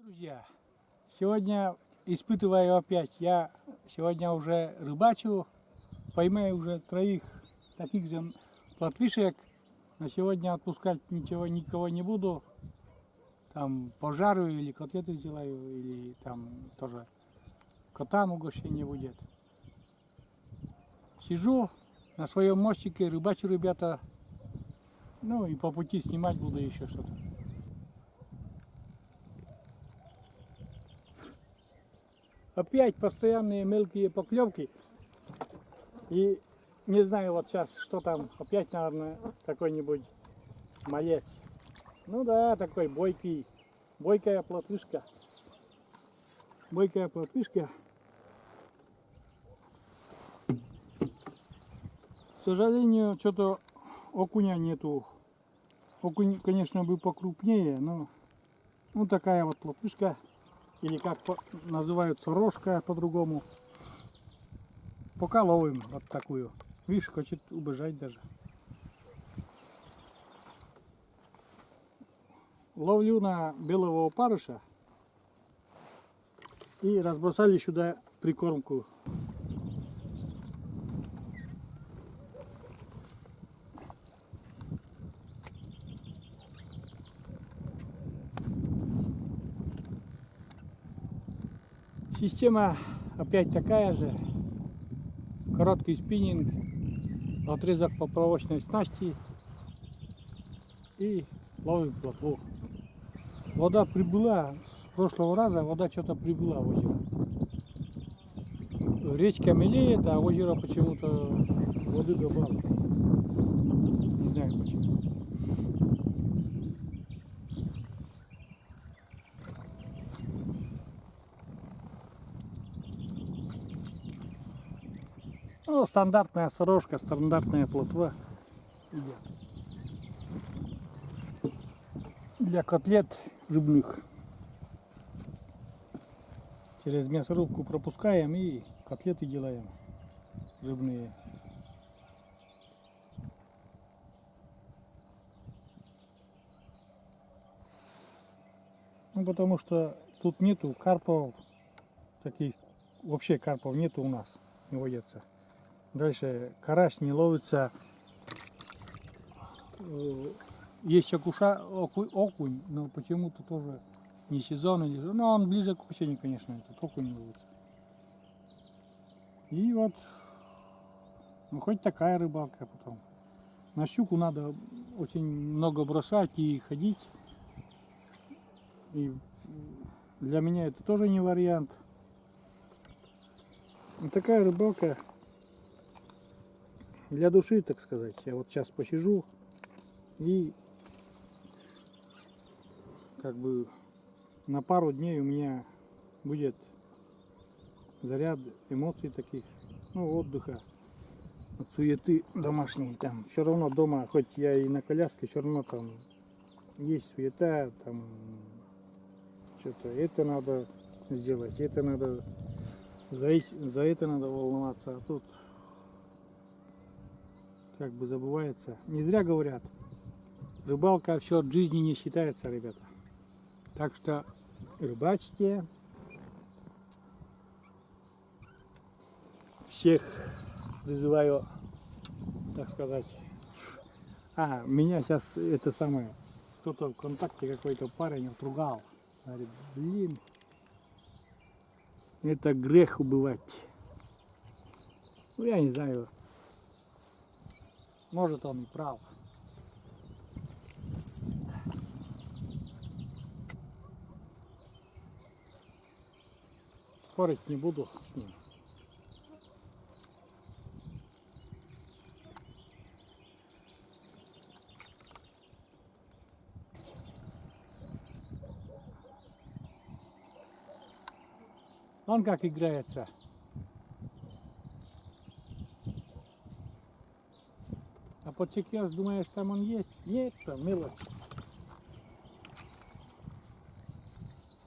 Друзья, сегодня испытываю опять. Я сегодня уже рыбачу, поймаю уже троих таких же плотвишек. На сегодня отпускать никого не буду. Там пожарю или котлеты сделаю, или там тоже котам угощение будет. Сижу на своем мостике, рыбачу, ребята. Ну и по пути снимать буду еще что-то. Опять постоянные мелкие поклевки. И не знаю вот сейчас, что там. Опять, наверное, какой-нибудь малец. Ну да, такой бойкий. Бойкая плотвишка. Бойкая плотвишка. К сожалению, что-то окуня нету. Окунь, конечно, бы покрупнее, но ну такая вот плотвишка. Или как называются, рожка по-другому. Пока ловим вот такую. Видишь, хочет убежать даже. Ловлю на белого опарыша. И разбросали сюда прикормку. Система опять такая же. Короткий спиннинг, отрезок поплавочной снасти и ловим плотву. Вода прибыла, с прошлого раза вода что-то прибыла в озеро. Речка мелеет, а озеро почему-то воды добавило. Не знаю почему. Ну, стандартная сорожка, стандартная плотва идет. Для котлет рыбных. Через мясорубку пропускаем и котлеты делаем рыбные. Ну, потому что тут нету карпов, таких, вообще карпов нету у нас, не водятся. Дальше карась не ловится. Есть окунь, но почему-то тоже не сезон или. Ну, он ближе к осени, конечно, этот окунь ловится. И вот, ну хоть такая рыбалка потом. На щуку надо очень много бросать и ходить. И для меня это тоже не вариант. Вот такая рыбалка для души, так сказать. Я вот сейчас посижу и как бы на пару дней у меня будет заряд эмоций таких, ну, отдыха от суеты домашней. Там все равно дома, хоть я и на коляске, все равно там есть суета, там что-то это надо сделать, это надо, за это надо волноваться, а тут как бы забывается. Не зря говорят, рыбалка все от жизни не считается, ребята. Так что рыбачьте. Всех призываю, так сказать. Меня сейчас это самое, кто-то в ВКонтакте, какой-то парень отругал. Говорит, блин, это грех убивать. Ну, я не знаю. Может, он и прав. Спорить не буду с ним. Он как играется. А под сейчас думаешь, там он есть? Нет, там мелочь.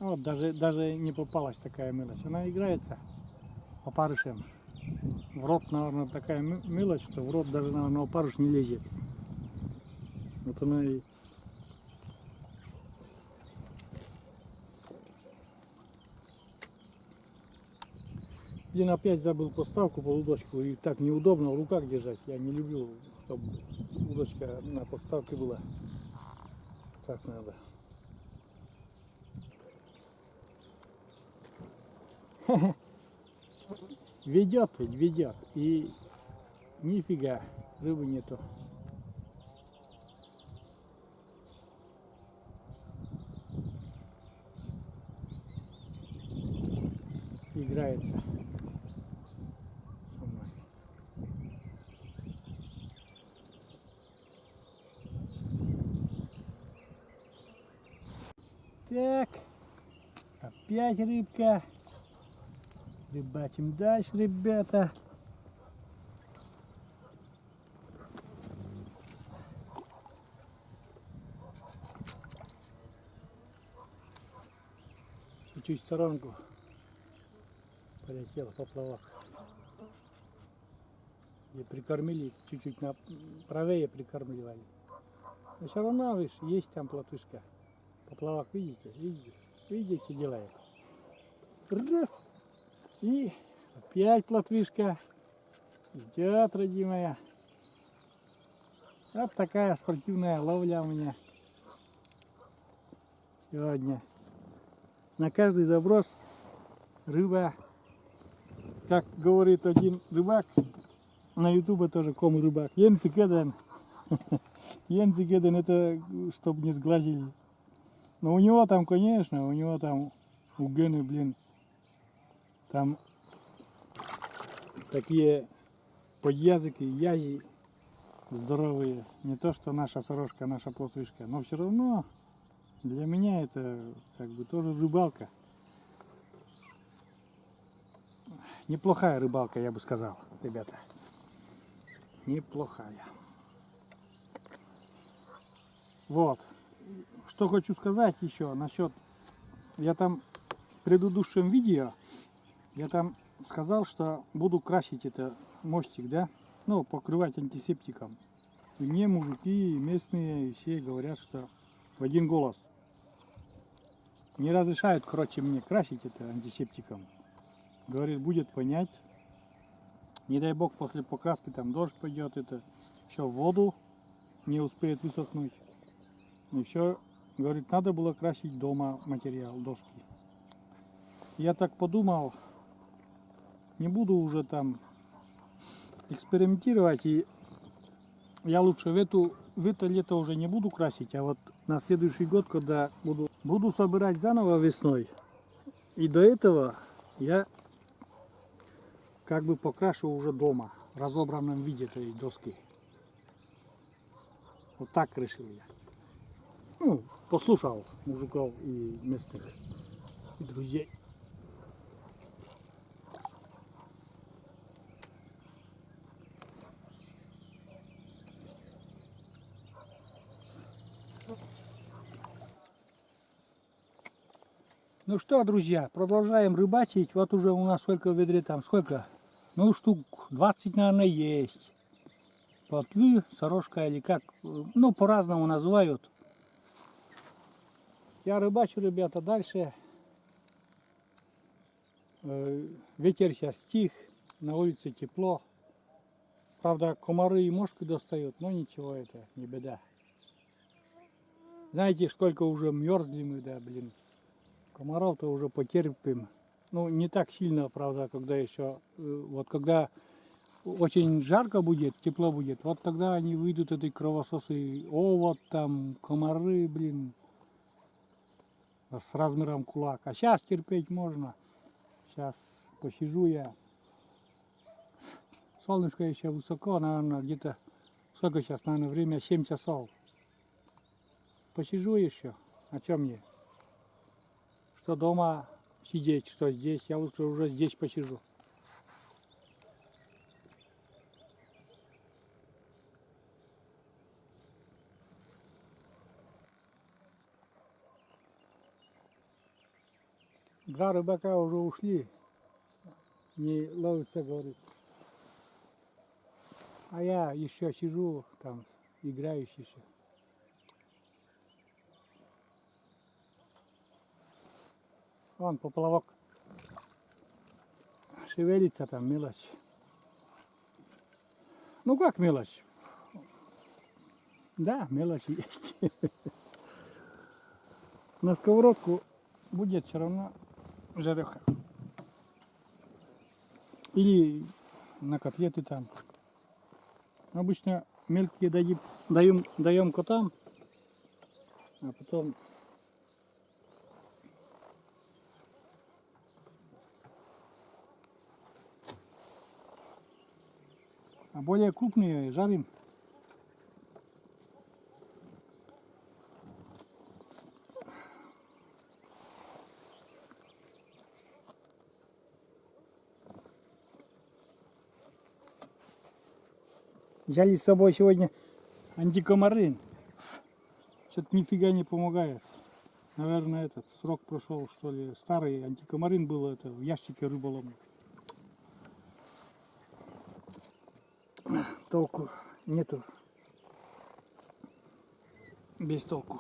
Вот даже не попалась такая мелочь. Она играется опарышем. В рот, наверное, такая мелочь, что в рот даже, наверное, опарыш не лезет. Вот она и Блин, опять забыл поставку под удочку, и так неудобно в руках держать. Я не люблю, чтобы удочка на подставке была. Так надо. Ведет ведь, ведет. И нифига, рыбы нету. Играется со мной. Так, опять рыбка. Рыбачим дальше, ребята. Чуть-чуть в сторонку полетел поплавок. И прикормили, чуть-чуть правее прикармливали. Но все равно, видишь, есть там плотвышка. Поплавок, видите, видите, видите, что делает. Раз. И опять плотвышка. Идет, родимая. Вот такая спортивная ловля у меня сегодня. На каждый заброс рыба. Как говорит один рыбак, на ютубе тоже кому рыбак. Йенцикеден. Йенцикеден, это чтобы не сглазили. Но у него там, конечно, у него там у Гены, блин, там такие подъязыки, язи здоровые. Не то, что наша сорожка, наша плотвышка. Но все равно для меня это как бы тоже рыбалка. Неплохая рыбалка, я бы сказал, ребята. Неплохая. Вот. Что хочу сказать еще насчет... Я там в предыдущем видео, я там сказал, что буду красить это мостик, да? Ну, покрывать антисептиком. И мне мужики, и местные, и все говорят, что в один голос. Не разрешают, короче, мне красить это антисептиком. Говорит, будет вонять. Не дай бог, после покраски там дождь пойдет, это все в воду не успеет высохнуть. И все, говорит, надо было красить дома материал, доски. Я так подумал, не буду уже там экспериментировать, и я лучше в это лето уже не буду красить, а вот на следующий год, когда буду собирать заново весной, и до этого я как бы покрашу уже дома, в разобранном виде этой доски. Вот так решил я. Ну, послушал мужиков и местных и друзей. Ну что, друзья, продолжаем рыбачить. Вот уже у нас сколько в ведре там, сколько? Ну, штук 20, наверное, есть. Плотвы, сорожка или как, ну, по-разному называют. Я рыбачу, ребята, дальше. Ветер сейчас стих, на улице тепло. Правда, комары и мошки достают, но ничего, это не беда. Знаете, сколько уже мерзли мы, да, блин. Комаров-то уже потерпим. Ну, не так сильно, правда, когда еще, вот когда очень жарко будет, тепло будет, вот тогда они выйдут, эти кровососы. О, вот там комары, блин, с размером кулак. А сейчас терпеть можно. Сейчас посижу я. Солнышко еще высоко, наверное, где-то, сколько сейчас, наверное, время 7 часов. Посижу еще. А что мне? Что дома сидеть, что здесь. Я лучше уже здесь посижу. Два рыбака уже ушли. Не ловится, говорит. А я еще сижу там, играюсь еще. Вон поплавок. шевелится там мелочь. Ну как мелочь? Да, мелочь есть. На сковородку будет все равно жареха. Или на котлеты там. Обычно мелкие даем котам, а потом более крупные жарим. Взяли с собой сегодня антикомары. Что-то нифига не помогает. Наверное, этот срок прошел, что ли. Старый антикомарин был это в ящике рыболовном. Толку нету. Без толку.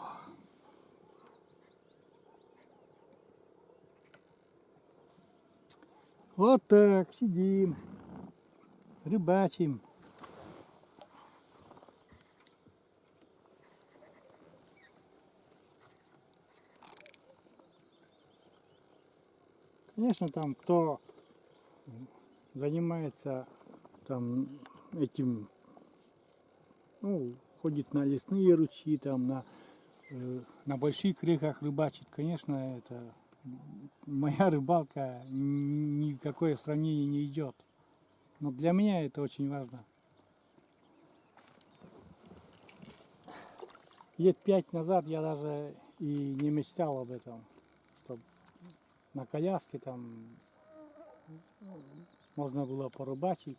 Вот так сидим, рыбачим. Конечно, там кто занимается там этим, ну, ходит на лесные ручьи, там на больших реках рыбачит, конечно, это моя рыбалка никакое сравнение не идет. Но для меня это очень важно. Лет 5 назад я даже и не мечтал об этом, чтобы на коляске там можно было порыбачить.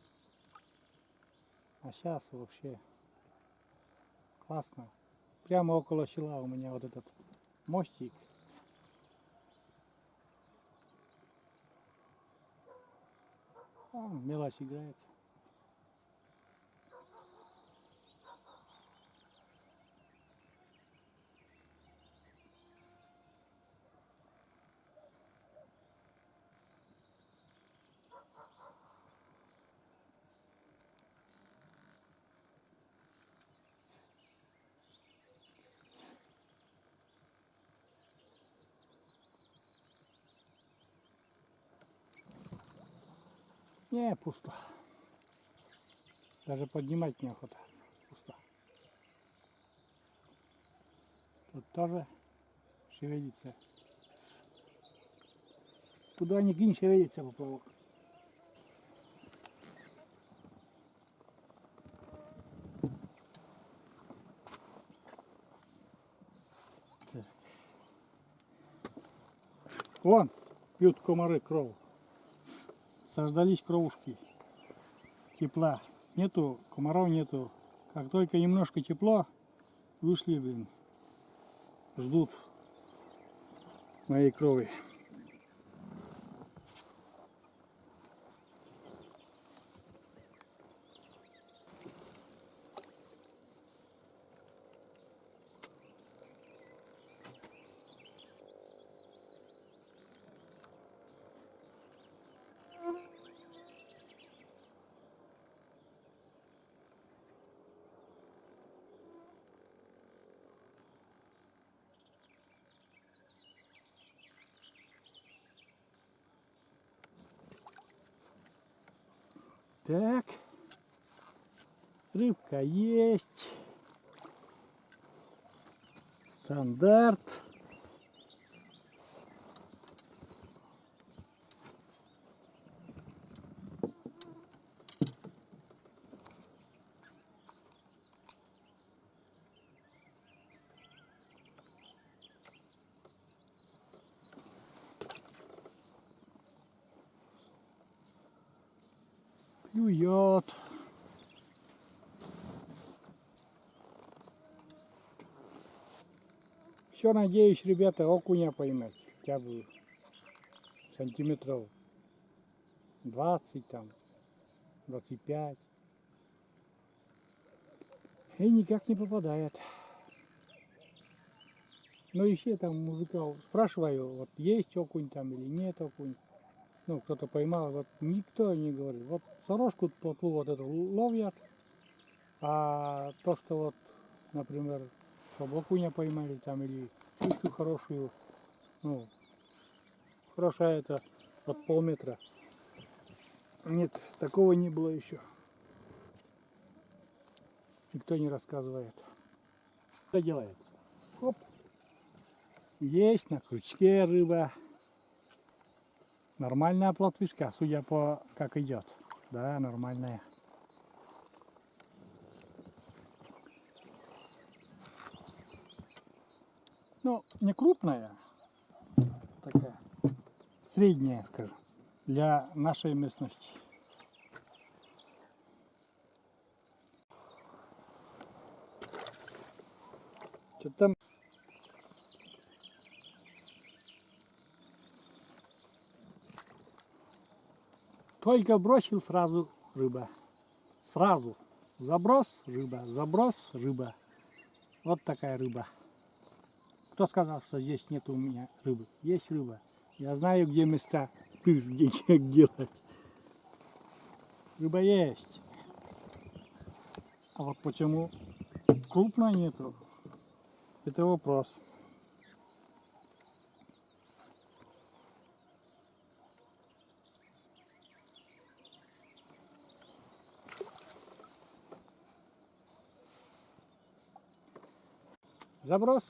А сейчас вообще классно. Прямо около села у меня вот этот мостик. Мелочь играется. Не, пусто. Даже поднимать неохота. Пусто. Тут тоже шевелится. Куда ни кинь, шевелится поплавок. Так. Вон, пьют комары кровь. Сождались кровушки. Тепла. Нету, комаров нету. Как только немножко тепло, вышли, блин. Ждут моей крови. Так, рыбка есть. Стандарт. Клюет. Все надеюсь, ребята, окуня поймать. Хотя бы сантиметров 20 там, 25. И никак не попадает. Но еще там мужиков спрашиваю, вот есть окунь там или нет окунь. ну, кто-то поймал, вот никто не говорит. Вот сорожку плотву вот эту ловят, а то, что вот, например, чтобы окуня поймали там или щучку хорошую, ну, хорошая это от полметра. Нет, такого не было еще. Никто не рассказывает. Что делает? Хоп. Есть на крючке рыба. Нормальная плотвишка, судя по как идет. Да, нормальная. Ну, не крупная, такая, средняя, скажем, для нашей местности. Что-то там только бросил, сразу рыба. Сразу. Заброс, рыба, заброс, рыба. Вот такая рыба. Кто сказал, что здесь нет у меня рыбы? Есть рыба. Я знаю, где места, где делать. Рыба есть. А вот почему крупной нету, это вопрос. Заброс.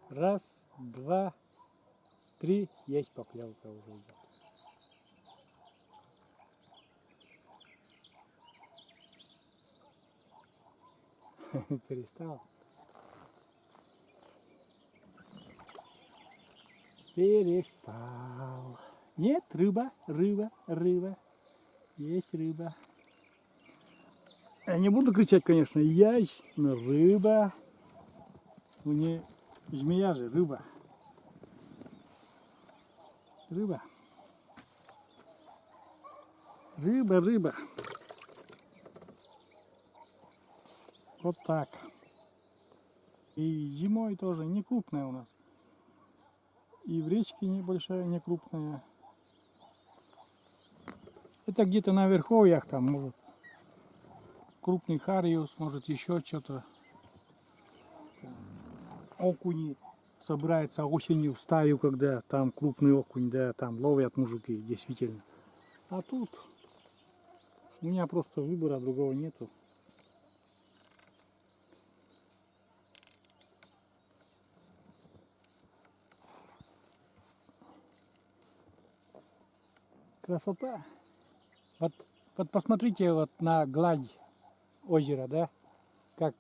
Раз, два, три. Есть поклевка уже идет. Перестал. Перестал. Нет, рыба, рыба, рыба. Есть рыба. Я не буду кричать, конечно, ясь, но рыба. Ну не змея же, рыба. Рыба. Рыба, рыба. Вот так. И зимой тоже не крупная у нас. И в речке небольшая, не крупная. Это где-то на верховьях там, может, крупный хариус, может еще что-то. Окуни собирается осенью в стаю, когда там крупный окунь, да, там ловят мужики, действительно. А тут у меня просто выбора другого нету. Красота. Вот посмотрите вот на гладь озера, да, как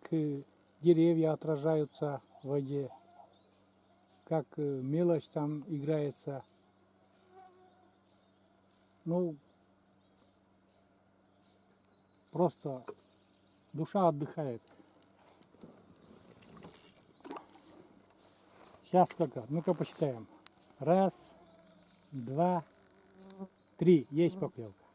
деревья отражаются в воде, как мелочь там играется. Ну, просто душа отдыхает. Сейчас сколько? Ну-ка посчитаем. Раз, два, три. Есть поклевка.